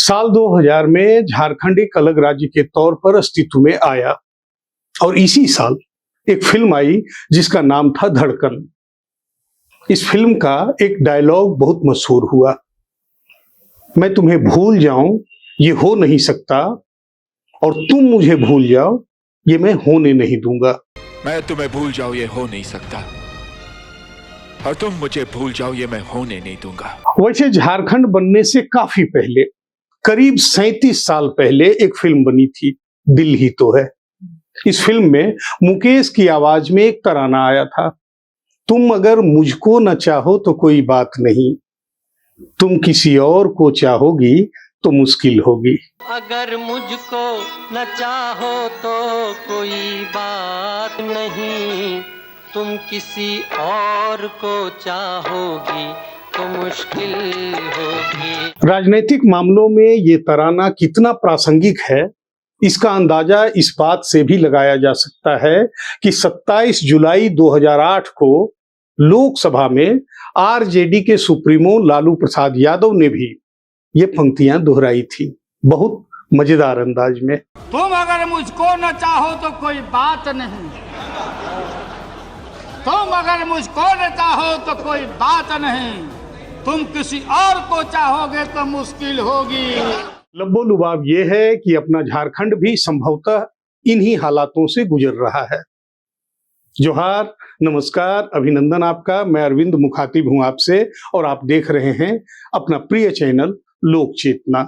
साल 2000 में झारखंड एक अलग राज्य के तौर पर अस्तित्व में आया और इसी साल एक फिल्म आई जिसका नाम था धड़कन। इस फिल्म का एक डायलॉग बहुत मशहूर हुआ, मैं तुम्हें भूल जाऊं ये हो नहीं सकता और तुम मुझे भूल जाओ ये मैं होने नहीं दूंगा। मैं तुम्हें भूल जाऊं ये हो नहीं सकता और तुम मुझे भूल जाओ ये मैं होने नहीं दूंगा। वैसे झारखंड बनने से काफी पहले, करीब 37 साल पहले एक फिल्म बनी थी, दिल ही तो है। इस फिल्म में मुकेश की आवाज में एक तराना आया था, तुम अगर मुझको न चाहो तो कोई बात नहीं, तुम किसी और को चाहोगी तो मुश्किल होगी। अगर मुझको न चाहो तो कोई बात नहीं, तुम किसी और को चाहोगी तो मुश्किल होगी। राजनीतिक मामलों में ये तराना कितना प्रासंगिक है इसका अंदाजा इस बात से भी लगाया जा सकता है कि 27 जुलाई 2008 को लोकसभा में आरजेडी के सुप्रीमो लालू प्रसाद यादव ने भी ये पंक्तियां दोहराई थी, बहुत मजेदार अंदाज में। तुम अगर मुझको न चाहो तो कोई बात नहीं, तुम अगर मुझको न चाहो तो कोई बात नहीं, तुम किसी और को चाहोगे तो मुश्किल होगी। लब्बो लुबाब ये है कि अपना झारखंड भी संभवतः इन्हीं हालातों से गुजर रहा है। जोहार, नमस्कार, अभिनंदन आपका। मैं अरविंद मुखातिब हूं आपसे और आप देख रहे हैं अपना प्रिय चैनल लोक चेतना।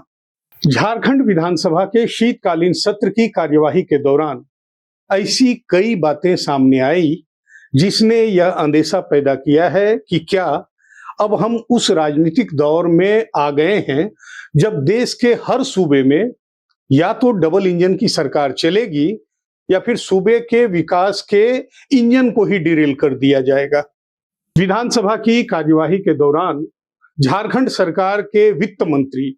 झारखंड विधानसभा के शीतकालीन सत्र की कार्यवाही के दौरान ऐसी कई बातें सामने आई जिसने यह अंदेशा पैदा किया है कि क्या अब हम उस राजनीतिक दौर में आ गए हैं जब देश के हर सूबे में या तो डबल इंजन की सरकार चलेगी या फिर सूबे के विकास के इंजन को ही डिरेल कर दिया जाएगा। विधानसभा की कार्यवाही के दौरान झारखंड सरकार के वित्त मंत्री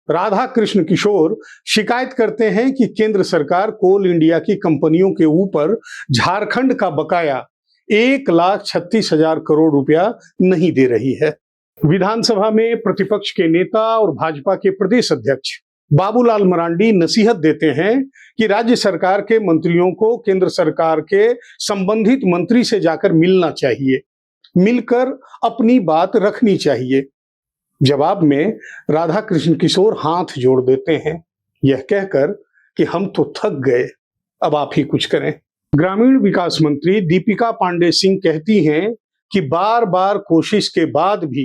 राधा कृष्ण किशोर शिकायत करते हैं कि केंद्र सरकार कोल इंडिया की कंपनियों के ऊपर झारखंड का बकाया 1,36,000 करोड़ रुपया नहीं दे रही है। विधानसभा में प्रतिपक्ष के नेता और भाजपा के प्रदेश अध्यक्ष बाबूलाल मरांडी नसीहत देते हैं कि राज्य सरकार के मंत्रियों को केंद्र सरकार के संबंधित मंत्री से जाकर मिलना चाहिए, मिलकर अपनी बात रखनी चाहिए। जवाब में राधा कृष्ण किशोर हाथ जोड़ देते हैं, यह कहकर कि हम तो थक गए, अब आप ही कुछ करें। ग्रामीण विकास मंत्री दीपिका पांडे सिंह कहती हैं कि बार बार कोशिश के बाद भी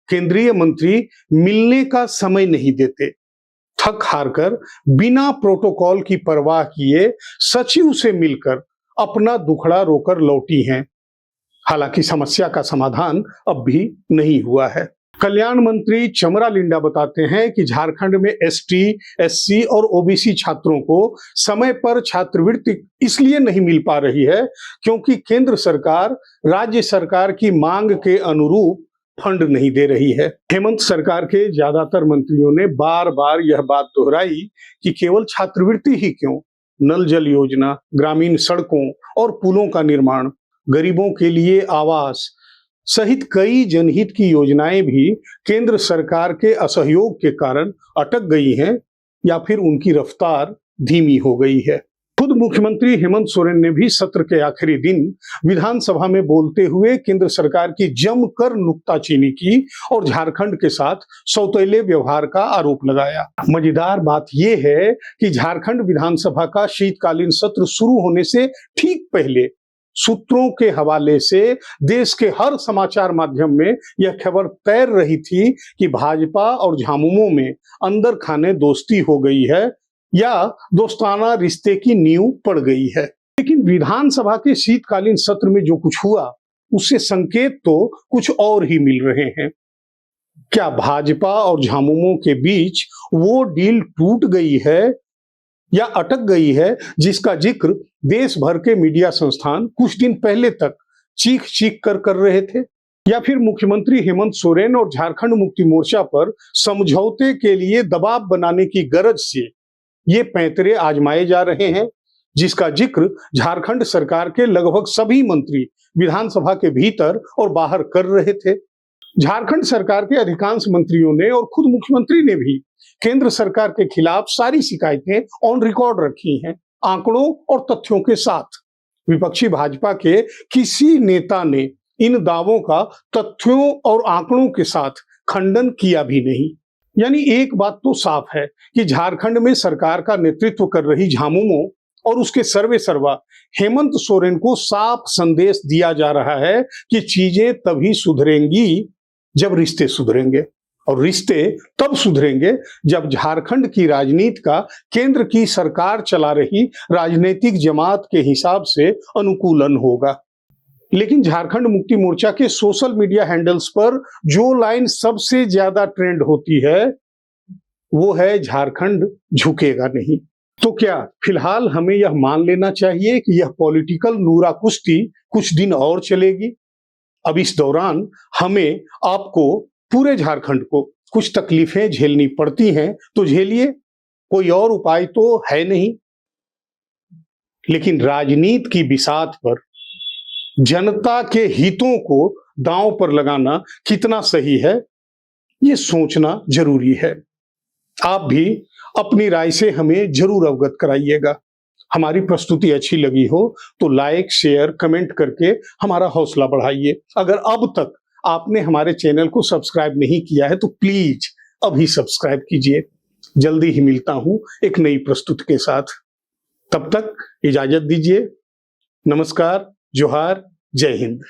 केंद्रीय मंत्री मिलने का समय नहीं देते, थक हार कर बिना प्रोटोकॉल की परवाह किए सचिव से मिलकर अपना दुखड़ा रोकर लौटी हैं। हालांकि समस्या का समाधान अब भी नहीं हुआ है। कल्याण मंत्री चमरा लिंडा बताते हैं कि झारखंड में एसटी, एससी और ओबीसी छात्रों को समय पर छात्रवृत्ति इसलिए नहीं मिल पा रही है क्योंकि केंद्र सरकार राज्य सरकार की मांग के अनुरूप फंड नहीं दे रही है। हेमंत सरकार के ज्यादातर मंत्रियों ने बार बार यह बात दोहराई कि केवल छात्रवृत्ति ही क्यों, नल जल योजना, ग्रामीण सड़कों और पुलों का निर्माण, गरीबों के लिए आवास सहित कई जनहित की योजनाएं भी केंद्र सरकार के असहयोग के कारण अटक गई हैं या फिर उनकी रफ्तार धीमी हो गई है। खुद मुख्यमंत्री हेमंत सोरेन ने भी सत्र के आखिरी दिन विधानसभा में बोलते हुए केंद्र सरकार की जमकर नुक्ताचीनी की और झारखंड के साथ सौतेले व्यवहार का आरोप लगाया। मजेदार बात यह है कि झारखंड विधानसभा का शीतकालीन सत्र शुरू होने से ठीक पहले सूत्रों के हवाले से देश के हर समाचार माध्यम में यह खबर तैर रही थी कि भाजपा और झामुमो में अंदर खाने दोस्ती हो गई है या दोस्ताना रिश्ते की नींव पड़ गई है। लेकिन विधानसभा के शीतकालीन सत्र में जो कुछ हुआ उससे संकेत तो कुछ और ही मिल रहे हैं। क्या भाजपा और झामुमो के बीच वो डील टूट गई है या अटक गई है जिसका जिक्र देश भर के मीडिया संस्थान कुछ दिन पहले तक चीख चीख कर रहे थे? या फिर मुख्यमंत्री हेमंत सोरेन और झारखंड मुक्ति मोर्चा पर समझौते के लिए दबाव बनाने की गरज से ये पैंतरे आजमाए जा रहे हैं जिसका जिक्र झारखंड सरकार के लगभग सभी मंत्री विधानसभा के भीतर और बाहर कर रहे थे? झारखंड सरकार के अधिकांश मंत्रियों ने और खुद मुख्यमंत्री ने भी केंद्र सरकार के खिलाफ सारी शिकायतें ऑन रिकॉर्ड रखी हैं, आंकड़ों और तथ्यों के साथ। विपक्षी भाजपा के किसी नेता ने इन दावों का तथ्यों और आंकड़ों के साथ खंडन किया भी नहीं। यानी एक बात तो साफ है कि झारखंड में सरकार का नेतृत्व कर रही झामुमो और उसके सर्वे सर्वा हेमंत सोरेन को साफ संदेश दिया जा रहा है कि चीजें तभी सुधरेंगी जब रिश्ते सुधरेंगे, और रिश्ते तब सुधरेंगे जब झारखंड की राजनीति का केंद्र की सरकार चला रही राजनीतिक जमात के हिसाब से अनुकूलन होगा। लेकिन झारखंड मुक्ति मोर्चा के सोशल मीडिया हैंडल्स पर जो लाइन सबसे ज्यादा ट्रेंड होती है वो है झारखंड झुकेगा नहीं। तो क्या फिलहाल हमें यह मान लेना चाहिए कि यह पॉलिटिकल नूरा कुश्ती कुछ दिन और चलेगी? अब इस दौरान हमें, आपको, पूरे झारखंड को कुछ तकलीफें झेलनी पड़ती हैं तो झेलिए, कोई और उपाय तो है नहीं। लेकिन राजनीति की बिसात पर जनता के हितों को दांव पर लगाना कितना सही है, ये सोचना जरूरी है। आप भी अपनी राय से हमें जरूर अवगत कराइएगा। हमारी प्रस्तुति अच्छी लगी हो तो लाइक, शेयर, कमेंट करके हमारा हौसला बढ़ाइए। अगर अब तक आपने हमारे चैनल को सब्सक्राइब नहीं किया है तो प्लीज अभी सब्सक्राइब कीजिए। जल्दी ही मिलता हूं एक नई प्रस्तुति के साथ। तब तक इजाजत दीजिए। नमस्कार, जोहार, जय हिंद।